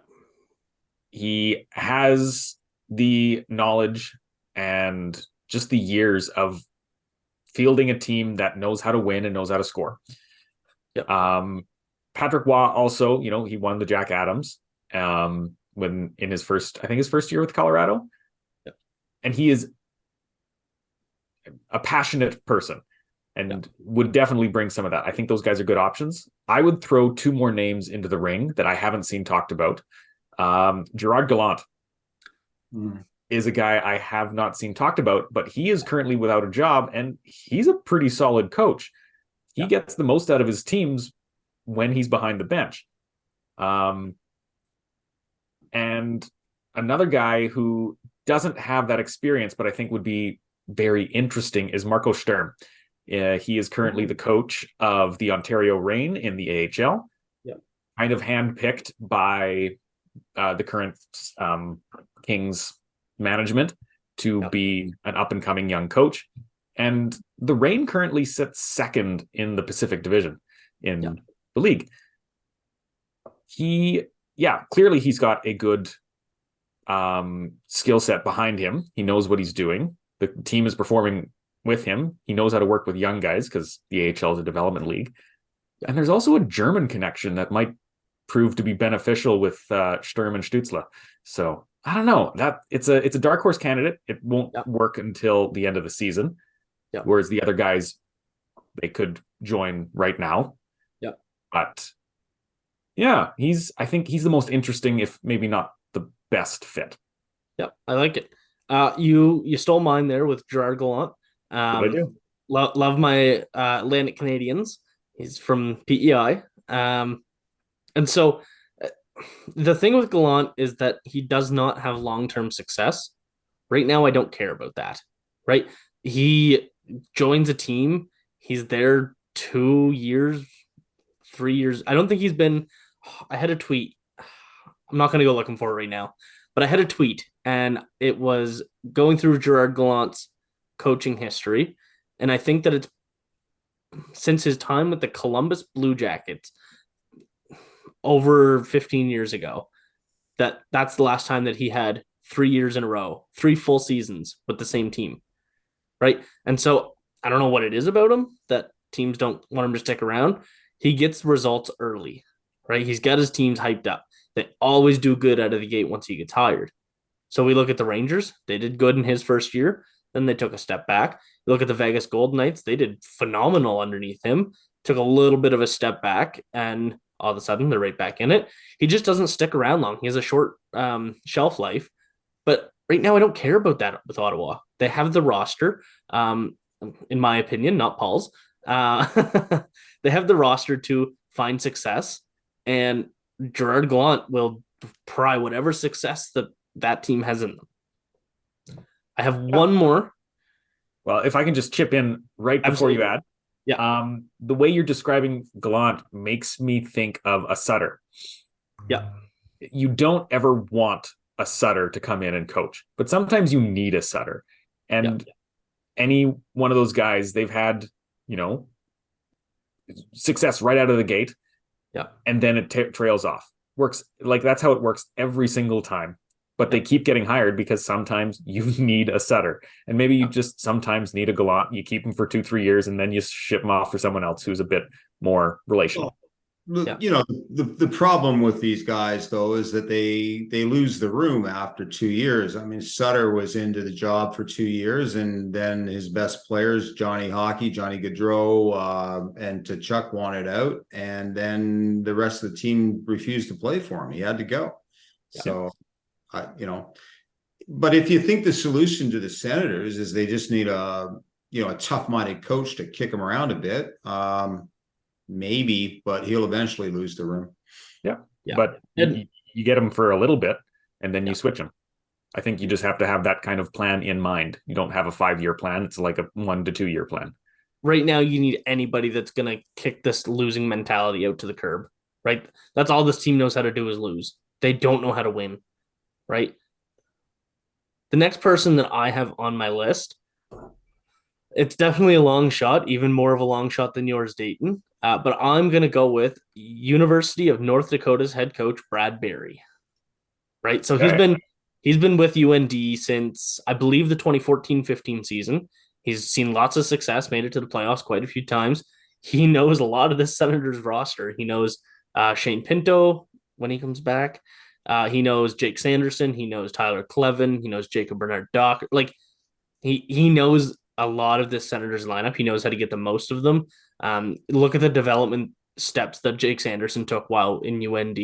He has the knowledge and just the years of fielding a team that knows how to win and knows how to score. Yep. Patrick Waugh also, he won the Jack Adams when in his first year with Colorado. Yep. And he is a passionate person and would definitely bring some of that. I think those guys are good options. I would throw two more names into the ring that I haven't seen talked about. Gerard Gallant is a guy I have not seen talked about, but he is currently without a job and he's a pretty solid coach. He gets the most out of his teams when he's behind the bench. And another guy who doesn't have that experience, but I think would be very interesting is Marco Sturm. He is currently the coach of the Ontario Reign in the AHL. Kind of handpicked by the current Kings management to be an up-and-coming young coach. And the Reign currently sits second in the Pacific Division in the league. Clearly he's got a good skill set behind him. He knows what he's doing. The team is performing with him. He knows how to work with young guys because the AHL is a development league. And there's also a German connection that might prove to be beneficial with Sturm and Stützle. So I don't know. That it's a dark horse candidate. It won't work until the end of the season. Whereas the other guys, they could join right now. But I think he's the most interesting, if maybe not the best fit. I like it. You stole mine there with Gerard Gallant. I do. Love my Atlantic Canadians. He's from PEI. And so the thing with Gallant is that he does not have long-term success. Right now, I don't care about that. Right? He joins a team. He's there 2 years, 3 years. I don't think he's been. I had a tweet. I'm not going to go looking for it right now, but I had a tweet, and it was going through Gerard Gallant's coaching history, and I think that it's since his time with the Columbus Blue Jackets over 15 years ago, that's the last time that he had 3 years in a row, 3 full seasons with the same team, right? And so I don't know what it is about him that teams don't want him to stick around. He gets results early, right? He's got his teams hyped up. They always do good out of the gate once he gets hired. So we look at the Rangers. They did good in his first year. Then they took a step back. You look at the Vegas Golden Knights. They did phenomenal underneath him. Took a little bit of a step back, and all of a sudden they're right back in it. He just doesn't stick around long. He has a short shelf life. But right now I don't care about that with Ottawa. They have the roster, in my opinion, not Paul's. They have the roster to find success, and Gerard Gallant will pry whatever success that team has in them. I have one more. Well, if I can just chip in right before you add. The way you're describing Gallant makes me think of a Sutter. You don't ever want a Sutter to come in and coach, but sometimes you need a Sutter. And any one of those guys, they've had, success right out of the gate. And then it trails off. Works like that's how it works every single time. But they keep getting hired because sometimes you need a Sutter, and maybe you just sometimes need a Gallant. You keep him for 2-3 years, and then you ship him off for someone else who's a bit more relational. Yeah. You know, the problem with these guys though is that they lose the room after 2 years. I mean, Sutter was into the job for 2 years, and then his best players, Johnny Hockey, Johnny Gaudreau, and Tkachuk wanted out, and then the rest of the team refused to play for him. He had to go. Yeah. So, you know, but if you think the solution to the Senators is they just need a tough-minded coach to kick them around a bit, maybe, but he'll eventually lose the room. Yeah. Yeah. But you get him for a little bit and then you switch him. I think you just have to have that kind of plan in mind. You don't have a 5-year plan. It's like a 1 to 2 year plan. Right now, you need anybody that's going to kick this losing mentality out to the curb, right? That's all this team knows how to do is lose. They don't know how to win, right? The next person that I have on my list, it's definitely a long shot, even more of a long shot than yours, Dayton. But I'm going to go with University of North Dakota's head coach, Brad Berry. Right? So he's been with UND since, I believe, the 2014-15 season. He's seen lots of success, made it to the playoffs quite a few times. He knows a lot of the Senators roster. He knows Shane Pinto when he comes back. He knows Jake Sanderson. He knows Tyler Clevin. He knows Jacob Bernard Dock. Like, he knows a lot of this Senators lineup. He knows how to get the most of them. Look at the development steps that Jake Sanderson took while in UND,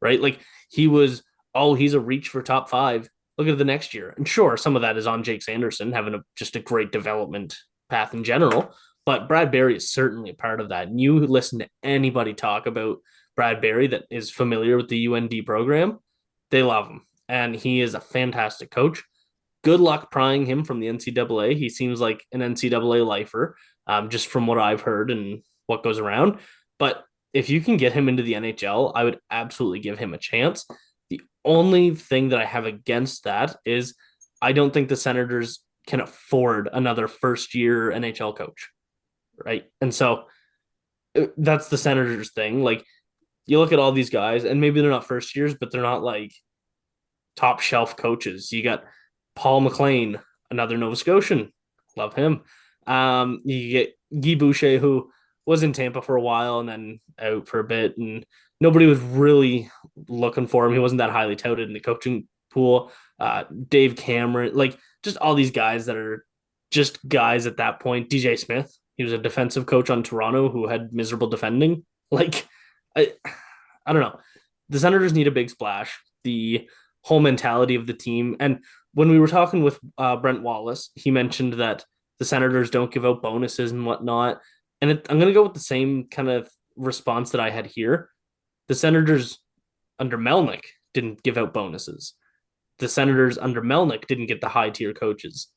right? Like, he's a reach for top 5. Look at the next year. And sure, some of that is on Jake Sanderson having just a great development path in general, but Brad Berry is certainly a part of that. And you listen to anybody talk about Brad Berry that is familiar with the UND program, they love him. And he is a fantastic coach. Good luck prying him from the NCAA. He seems like an NCAA lifer, just from what I've heard and what goes around. But if you can get him into the NHL, I would absolutely give him a chance. The only thing that I have against that is I don't think the Senators can afford another first-year NHL coach, right? And so that's the Senators thing. Like, you look at all these guys, and maybe they're not first years, but they're not like top shelf coaches. You got Paul McLean, another Nova Scotian. Love him. You get Guy Boucher, who was in Tampa for a while and then out for a bit, and nobody was really looking for him. He wasn't that highly touted in the coaching pool. Dave Cameron, like, just all these guys that are just guys at that point. DJ Smith, he was a defensive coach on Toronto who had miserable defending. Like, I don't know. The Senators need a big splash. The whole mentality of the team. And when we were talking with Brent Wallace, he mentioned that the Senators don't give out bonuses and whatnot. And I'm going to go with the same kind of response that I had here. The Senators under Melnyk didn't give out bonuses. The Senators under Melnyk didn't get the high tier coaches.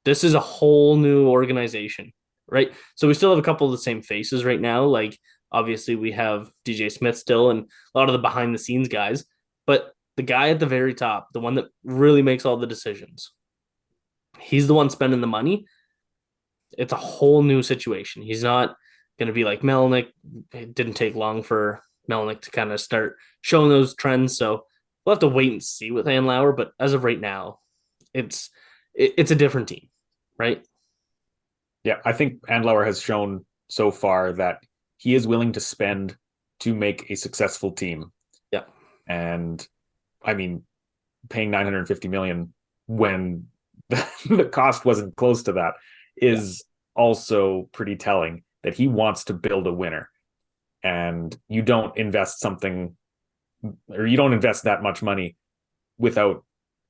This is a whole new organization, right? So we still have a couple of the same faces right now. Like, obviously we have DJ Smith still and a lot of the behind the scenes guys, but the guy at the very top, the one that really makes all the decisions, he's the one spending the money. It's a whole new situation. He's not going to be like Melnyk. It didn't take long for Melnyk to kind of start showing those trends. So we'll have to wait and see with Andlauer. But as of right now, it's a different team, right? Yeah, I think Andlauer has shown so far that he is willing to spend to make a successful team. Yeah. And I mean, paying $950 million when the cost wasn't close to that is also pretty telling that he wants to build a winner. And you don't invest that much money without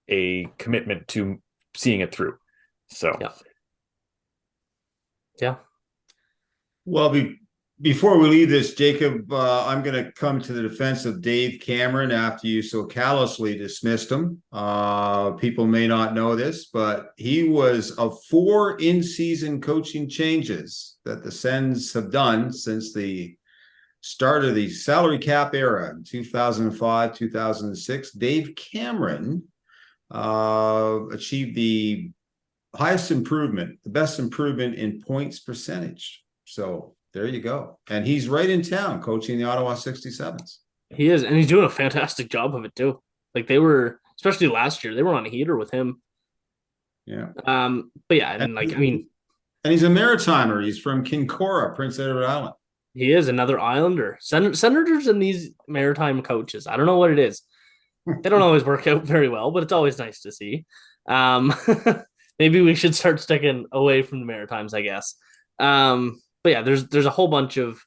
a commitment to seeing it through. So, yeah. Well, before we leave this, Jacob, I'm going to come to the defense of Dave Cameron after you so callously dismissed him. People may not know this, but he was of 4 in-season coaching changes that the Sens have done since the start of the salary cap era in 2005, 2006. Dave Cameron achieved the highest improvement, the best improvement in points percentage. So there you go. And he's right in town coaching the Ottawa 67s. He is, and he's doing a fantastic job of it too. Like, they were, especially last year, they were on a heater with him. Yeah. But yeah, and like, I mean, and he's a Maritimer. He's from Kincora, Prince Edward Island. He is another Islander. Senators and these maritime coaches. I don't know what it is. They don't always work out very well, but it's always nice to see. Um, maybe we should start sticking away from the Maritimes, I guess. But yeah, there's a whole bunch of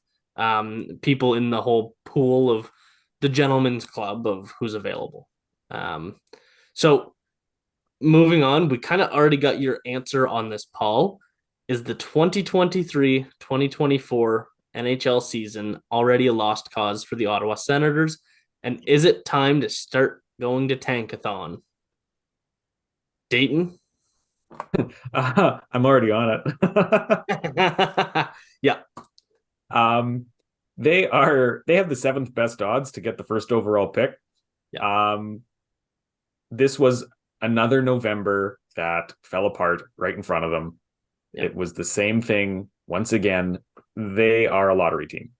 people in the whole pool of the gentleman's club of who's available. So moving on, we kind of already got your answer on this, Paul. Is the 2023-2024 NHL season already a lost cause for the Ottawa Senators? And is it time to start going to Tankathon? Dayton? I'm already on it. Yeah. They have the 7th best odds to get the first overall pick. Yeah. This was another November that fell apart right in front of them. Yeah. It was the same thing. Once again, they are a lottery team.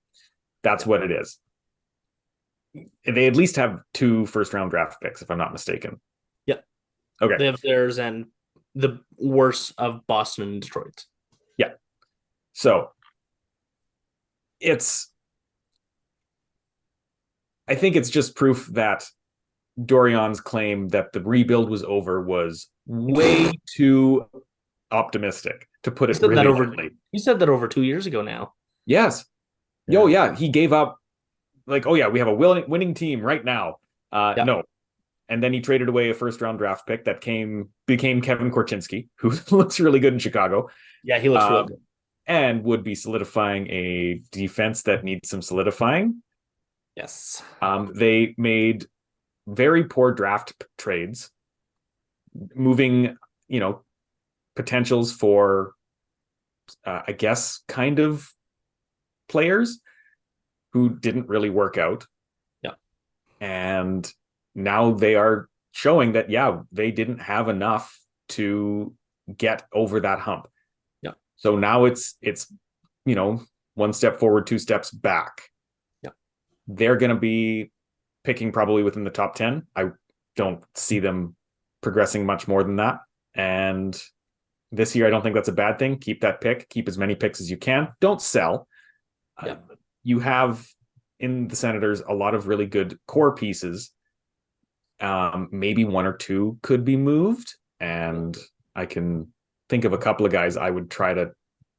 That's what it is. They at least have 2 first-round draft picks, if I'm not mistaken. Yeah. Okay. They have theirs and the worst of Boston and Detroit. Yeah. So I think it's just proof that Dorian's claim that the rebuild was over was way too optimistic, to put it really lightly. You said that over 2 years ago now. Yes. Yeah. Oh, yeah. He gave up like, oh, yeah, we have a winning team right now. Yeah. No. And then he traded away a first-round draft pick that became Kevin Korchinski, who looks really good in Chicago. Yeah, he looks real good. And would be solidifying a defense that needs some solidifying. Yes. They made very poor draft trades, moving, potentials for, I guess, kind of players who didn't really work out. Yeah. And now they are showing that, yeah, they didn't have enough to get over that hump. Yeah. So now it's 1 step forward, 2 steps back. Yeah. They're going to be picking probably within the top 10. I don't see them progressing much more than that. And this year, I don't think that's a bad thing. Keep that pick. Keep as many picks as you can. Don't sell. Yeah. You have in the Senators a lot of really good core pieces. Maybe 1 or 2 could be moved. And I can think of a couple of guys I would try to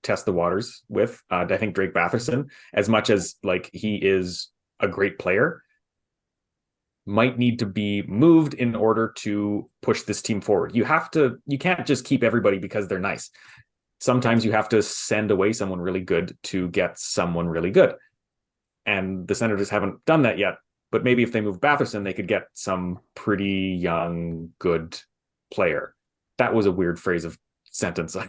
test the waters with. I think Drake Batherson, as much as like he is a great player, might need to be moved in order to push this team forward. You can't just keep everybody because they're nice. Sometimes you have to send away someone really good to get someone really good. And the Senators haven't done that yet. But maybe if they move Batherson, they could get some pretty young, good player. That was a weird phrase of sentence. Sorry.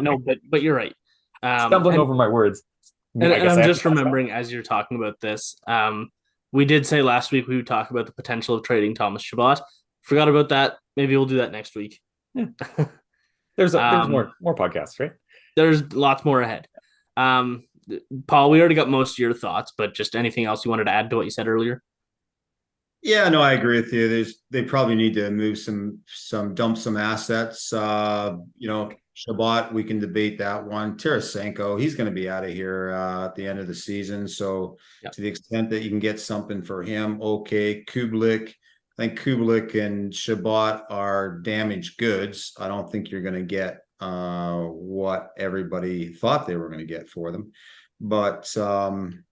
No, but you're right. Stumbling over my words. And I'm just remembering as you're talking about this, we did say last week we would talk about the potential of trading Thomas Chabot. Forgot about that. Maybe we'll do that next week. Yeah. There's more podcasts, right? There's lots more ahead. Paul, we already got most of your thoughts, but just anything else you wanted to add to what you said earlier? Yeah, no, I agree with you. They probably need to move dump some assets. Chabot, we can debate that one. Tarasenko, he's going to be out of here at the end of the season. So to the extent that you can get something for him, okay. Kubalik, I think Kubalik and Chabot are damaged goods. I don't think you're going to get what everybody thought they were going to get for them. But, Hamonic,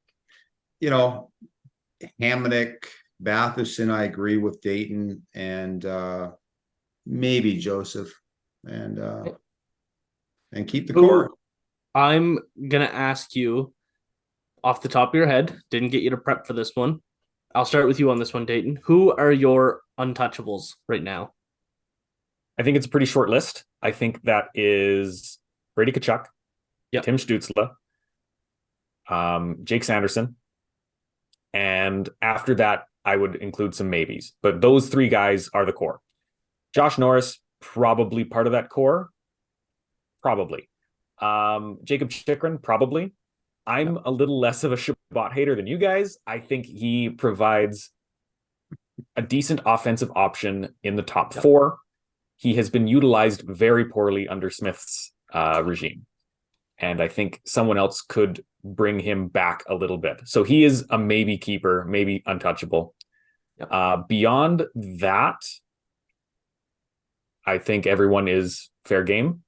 Batherson, I agree with Dayton, and maybe Joseph, and keep the core. I'm going to ask you off the top of your head, didn't get you to prep for this one. I'll start with you on this one, Dayton. Who are your untouchables right now? I think it's a pretty short list. I think that is Brady Tkachuk, Tim Stützle, Jake Sanderson. And after that, I would include some maybes. But those 3 guys are the core. Josh Norris, probably part of that core. Probably. Jacob Chychrun, probably. I'm a little less of a Chabot hater than you guys. I think he provides a decent offensive option in the top 4. He has been utilized very poorly under Smith's regime. And I think someone else could bring him back a little bit. So he is a maybe keeper, maybe untouchable. Yep. Beyond that, I think everyone is fair game.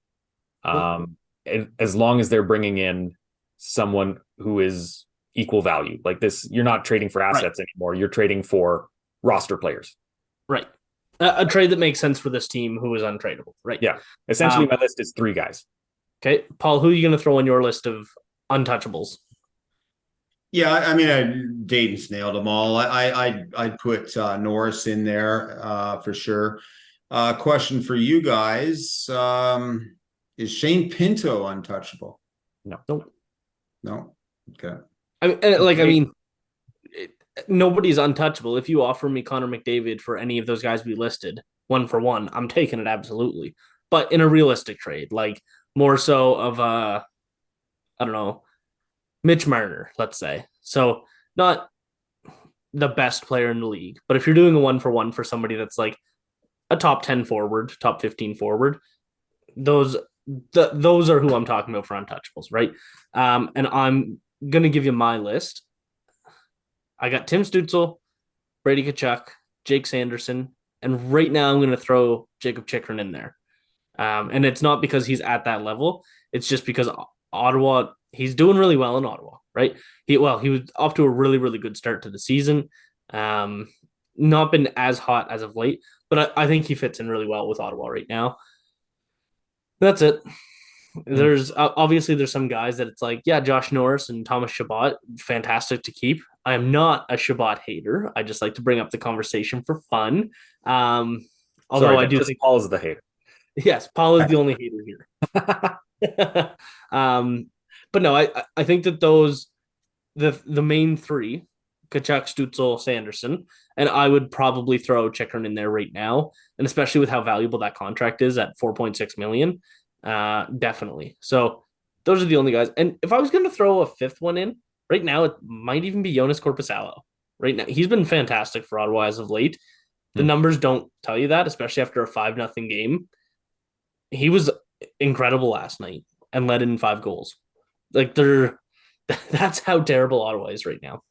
As long as they're bringing in someone who is equal value. Like this, you're not trading for assets anymore. You're trading for roster players. Right. A trade that makes sense for this team who is untradeable. Right. Yeah. Essentially, my list is 3 guys. Okay. Paul, who are you going to throw on your list of untouchables? Yeah, I mean, Dayton's nailed them all. I'd put Norris in there for sure. Question for you guys: is Shane Pinto untouchable? No. No. Okay. Nobody's untouchable. If you offer me Connor McDavid for any of those guys we listed, 1 for 1, I'm taking it absolutely. But in a realistic trade, like more so of I don't know, Mitch Marner, let's say. So not the best player in the league, but if you're doing a 1 for 1 for somebody that's like a top 10 forward, top 15 forward, those are who I'm talking about for untouchables, right? And I'm gonna give you my list. I got Tim Stützle, Brady Tkachuk, Jake Sanderson, and right now I'm going to throw Jacob Chychrun in there. And it's not because he's at that level. It's just because Ottawa, he's doing really well in Ottawa, right? He was off to a really, really good start to the season. Not been as hot as of late, but I think he fits in really well with Ottawa right now. That's it. There's obviously some guys that it's like, yeah, Josh Norris and Thomas Chabot, fantastic to keep. I am not a Chabot hater. I just like to bring up the conversation for fun. Although I do think Paul is the hater. Yes, Paul is the only hater here. But no, I think that those the main 3, Tkachuk, Stützle, Sanderson, and I would probably throw Chychrun in there right now, and especially with how valuable that contract is at $4.6 million. Definitely. So those are the only guys. And if I was going to throw a 5th one in right now, it might even be Jonas Korpisalo. Right now, he's been fantastic for Ottawa as of late. The numbers don't tell you that, especially after a 5-0 game. He was incredible last night and led in 5 goals. Like that's how terrible Ottawa is right now.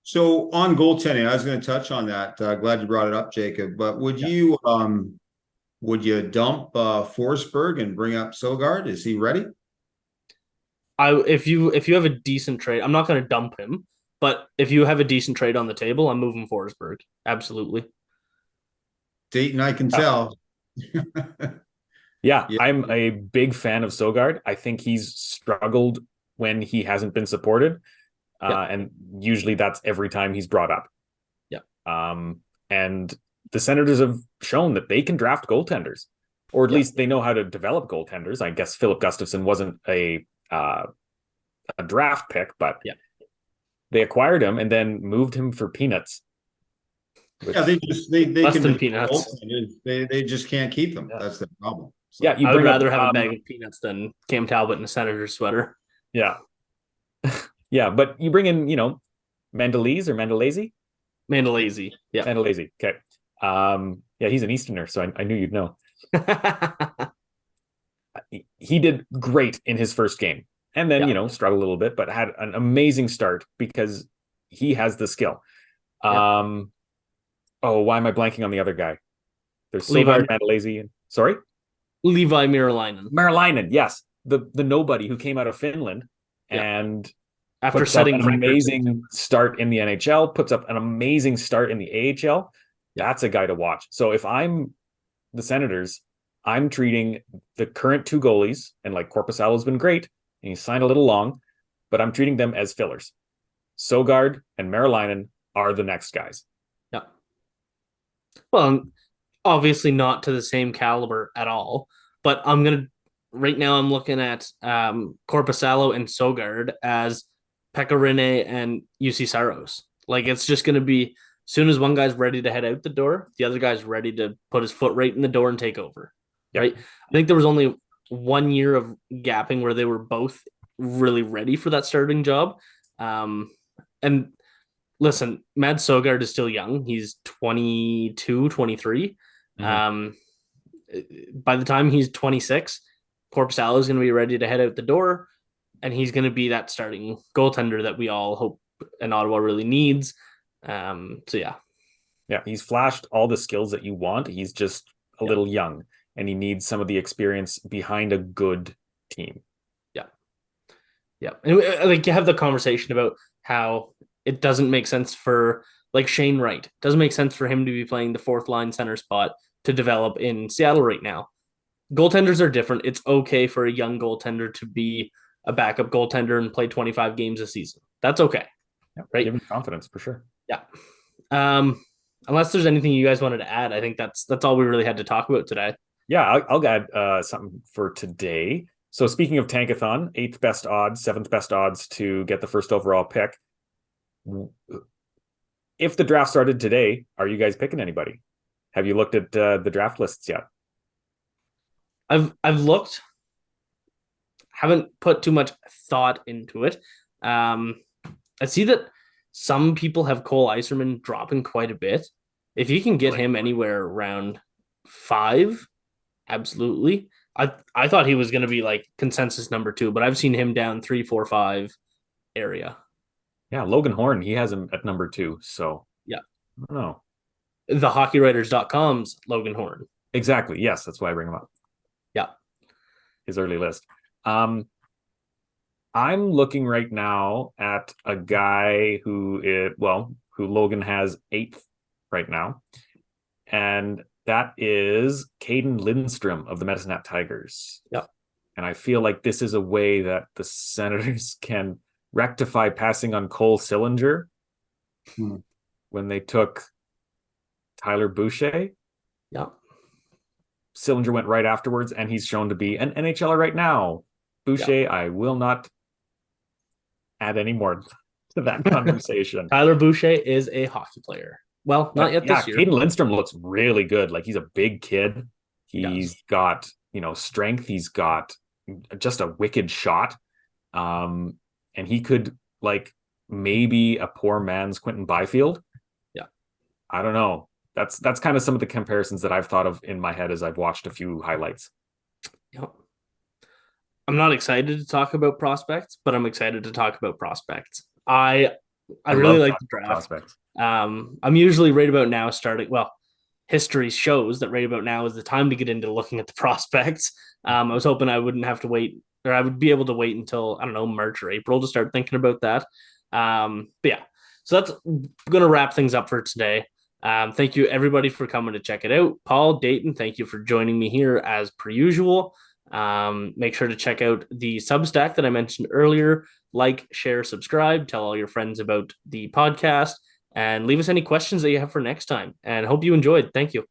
So on goaltending, I was going to touch on that. Glad you brought it up, Jacob. But would you dump Forsberg and bring up Sogard? Is he ready? If you have a decent trade, I'm not going to dump him, but if you have a decent trade on the table, I'm moving Forsberg. Absolutely. Dayton, I can tell. Yeah, I'm a big fan of Sogard. I think he's struggled when he hasn't been supported. And usually that's every time he's brought up. Yeah. And the Senators have shown that they can draft goaltenders, or at least they know how to develop goaltenders. I guess Philip Gustafson wasn't a draft pick, but they acquired him and then moved him for peanuts. They less can than peanuts. They just can't keep them. That's the problem. So, yeah, I would rather have a bag of peanuts than Cam Talbot in a Senator's sweater. Yeah. Yeah, but you bring in, Mendeleze or Mendeleze? Mendeleze. Yeah. Mendeleze. Okay. Yeah, he's an Easterner, so I knew you'd know. He did great in his first game, and then struggled a little bit, but had an amazing start because he has the skill. Why am I blanking on the other guy? There's Sogard, Mendeleze, and sorry, Levi Merilainen. Merilainen, yes, the nobody who came out of Finland and after setting an amazing start in the NHL, puts up an amazing start in the AHL. That's a guy to watch. So if I'm the Senators, I'm treating the current 2 goalies, and like Korpisalo has been great, and he signed a little long, but I'm treating them as fillers. Sogard and Merilainen are the next guys. Yeah. Well, obviously not to the same caliber at all, but right now I'm looking at Korpisalo and Sogard as Pekka Rinne and UC Saros. Like, it's just going to be, as soon as one guy's ready to head out the door, the other guy's ready to put his foot right in the door and take over. Yep. Right? I think there was only 1 year of gapping where they were both really ready for that starting job. And listen, Mads Sogard is still young. He's 22, 23. Mm-hmm. By the time he's 26, Korpisalo is going to be ready to head out the door, and he's going to be that starting goaltender that we all hope and Ottawa really needs. Yeah. Yeah, he's flashed all the skills that you want. He's just a little young, and he needs some of the experience behind a good team. Yeah. And like you have the conversation about how it doesn't make sense for like Shane Wright. It doesn't make sense for him to be playing the fourth line center spot to develop in Seattle right now. Goaltenders are different. It's okay for a young goaltender to be a backup goaltender and play 25 games a season. That's okay. Yeah, right? Give him confidence for sure. Yeah. Unless there's anything you guys wanted to add, I think that's all we really had to talk about today. Yeah, I'll add something for today. So speaking of Tankathon, 8th best odds, 7th best odds to get the first overall pick. If the draft started today, are you guys picking anybody? Have you looked at the draft lists yet? I've looked, haven't put too much thought into it. I see that some people have Cole Eiserman dropping quite a bit. If you can get him anywhere around 5, absolutely. I thought he was going to be like consensus number 2, but I've seen him down 3, 4, 5 area. Yeah, Logan Horn, he has him at number 2. So yeah, I don't know. The hockeywriters.com's Logan Horn. Exactly. Yes, that's why I bring him up. Yeah, his early list. I'm looking right now at a guy who Logan has 8th right now, and that is Caden Lindstrom of the Medicine Hat Tigers. Yeah. And I feel like this is a way that the Senators can rectify passing on Cole Sillinger when they took Tyler Boucher. Yeah. Sillinger went right afterwards, and he's shown to be an NHLer right now. Boucher, I will not add any more to that conversation. Tyler Boucher is a hockey player. Well, not yet this year. Caden Lindstrom looks really good. Like, he's a big kid. He's got, strength. He's got just a wicked shot. And he could, like, maybe a poor man's Quentin Byfield. Yeah. I don't know. That's kind of some of the comparisons that I've thought of in my head as I've watched a few highlights. Yeah. I'm not excited to talk about prospects, but I'm excited to talk about prospects. I really like the draft. Prospects. I'm usually right about now starting. Well, history shows that right about now is the time to get into looking at the prospects. I was hoping I wouldn't have to wait, or I would be able to wait until, I don't know, March or April to start thinking about that. But yeah, so that's going to wrap things up for today. Thank you everybody for coming to check it out. Paul, Dayton, thank you for joining me here as per usual. Make sure to check out the Substack that I mentioned earlier. Like, share, subscribe, tell all your friends about the podcast, and leave us any questions that you have for next time. And hope you enjoyed. Thank you.